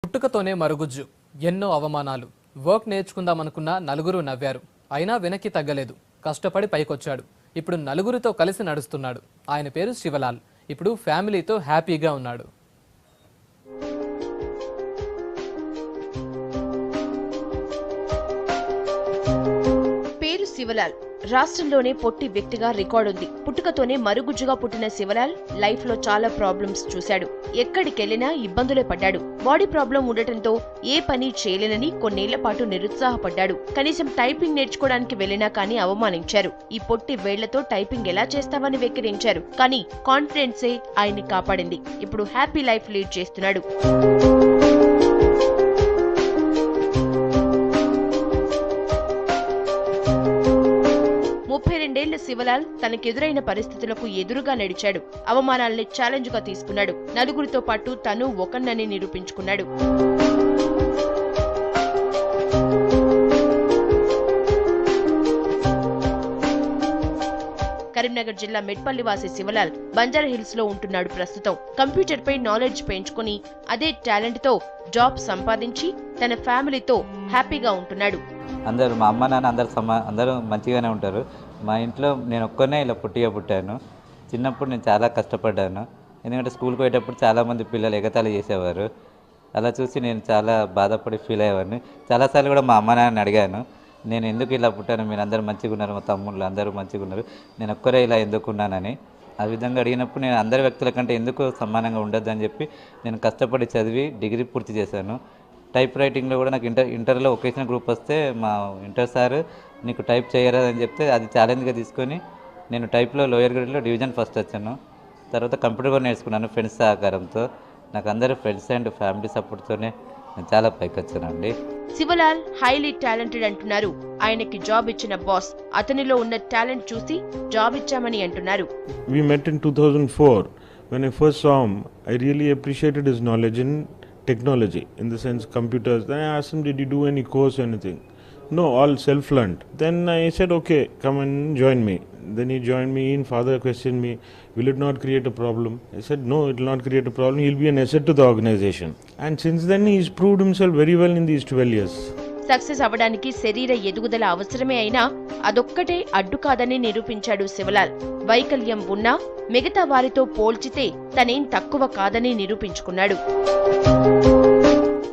పుట్టుకతోనే మరుగుజ్జు, ఎన్నో అవమానాలు. వర్క్ నేర్చుకుందామనుకున్న నలుగురు నవ్వారు. అయినా వెనక్కి తగ్గలేదు. కష్టపడి పైకొచ్చాడు. ఇప్పుడు నలుగురితో కలిసి నడుస్తున్నాడు. ఆయన పేరు శివలాల్. ఇప్పుడు ఫ్యామిలీతో హ్యాపీగా ఉన్నాడు. పేరు శివలాల్. రాష్ట్రంలోనే పొట్టి వ్యక్తిగా రికార్డుంది. పుట్టుకతోనే మరుగుజ్జుగా పుట్టిన శివలాల్ లైఫ్ లో చాలా ప్రాబ్లమ్స్ చూశాడు. ఎక్కడికెళ్లినా ఇబ్బందులే పడ్డాడు. బాడీ ప్రాబ్లం ఉండటంతో ఏ పని చేయలేనని కొన్నేళ్ల పాటు నిరుత్సాహపడ్డాడు. కనీసం టైపింగ్ నేర్చుకోవడానికి వెళ్లినా కానీ అవమానించారు. ఈ పొట్టి వేళ్లతో టైపింగ్ ఎలా చేస్తావని వెక్కిరించారు. కానీ కాన్ఫిడెన్సే ఆయన్ని కాపాడింది. ఇప్పుడు హ్యాపీ లైఫ్ లీడ్ చేస్తున్నాడు. 32 ఏళ్ల శివలాల్ తనకెదురైన పరిస్థితులకు ఎదురుగా నడిచాడు. అవమానాల్ని ఛాలెంజ్ గా తీసుకున్నాడు. నలుగురితో పాటు తను ఒకన్నని నిరూపించుకున్నాడు. కరీంనగర్ జిల్లా మెట్పల్లి వాసి శివలాల్ బంజారాహిల్స్ లో ఉంటున్నాడు ప్రస్తుతం. కంప్యూటర్ పై నాలెడ్జ్ పెంచుకుని అదే టాలెంట్ తో జాబ్ సంపాదించి తన ఫ్యామిలీతో హ్యాపీగా ఉంటున్నాడు. అందరూ మా అమ్మ నాన్న అందరూ మంచిగానే ఉంటారు. మా ఇంట్లో నేను ఒక్కనే ఇలా పుట్టాను. చిన్నప్పుడు నేను చాలా కష్టపడ్డాను. ఎందుకంటే స్కూల్కి పోయేటప్పుడు చాలామంది పిల్లలు ఎగతాళి చేసేవారు. అలా చూసి నేను చాలా బాధపడి ఫీల్ అయ్యేవాడిని. చాలాసార్లు కూడా మా అమ్మ నాన్నని అడిగాను, నేను ఎందుకు ఇలా పుట్టాను, మీరు అందరూ మంచిగా ఉన్నారు, మా తమ్ముళ్ళు అందరూ మంచిగా ఉన్నారు, నేను ఒక్కరే ఇలా ఎందుకున్నానని. ఆ విధంగా అడిగినప్పుడు నేను అందరి వ్యక్తుల కంటే ఎందుకు సమానంగా ఉండొద్దు అని చెప్పి నేను కష్టపడి చదివి డిగ్రీ పూర్తి చేశాను. టైప్ రైటింగ్లో కూడా నాకు ఇంటర్లో ఒకేషనల్ గ్రూప్ వస్తే మా ఇంటర్ సార్ నీకు టైప్ చేయరాదని చెప్తే అది ఛాలెంజ్గా తీసుకొని నేను టైప్లో లోయర్ గ్రేడ్లో డివిజన్ ఫస్ట్ వచ్చాను. తర్వాత కంప్యూటర్ కూడా నేర్చుకున్నాను ఫ్రెండ్స్ సహకారంతో. నాకు అందరూ ఫ్రెండ్స్ అండ్ ఫ్యామిలీ సపోర్ట్తోనే నేను చాలా పైకి వచ్చానండి. శివలాల్ హైలీ టాలెంటెడ్ అంటున్నారు. ఆయనకి జాబ్ ఇచ్చిన బాస్ అతనిలో ఉన్న టాలెంట్ చూసి జాబ్ ఇచ్చామని అంటున్నారు. We met in 2004. When I first saw him, I really appreciated his knowledge in technology, in the sense computers. Then I asked him, did you do any course or anything? No, all self-learned. Then I said, okay, come and join me. Then he joined me and father questioned me, will it not create a problem? I said, no, it will not create a problem. He will be an asset to the organization. And since then he's proved himself very well in these 12 years. Success అవ్వడానికి శరీర ఎదుగుదల అవసరమే అయినా అదొక్కటే అడ్డు కాదని నిరూపించాడు శివలాల్. వైకల్యం ఉన్నా మిగతా వారితో పోల్చితే తనేం తక్కువ కాదని నిరూపించుకున్నాడు.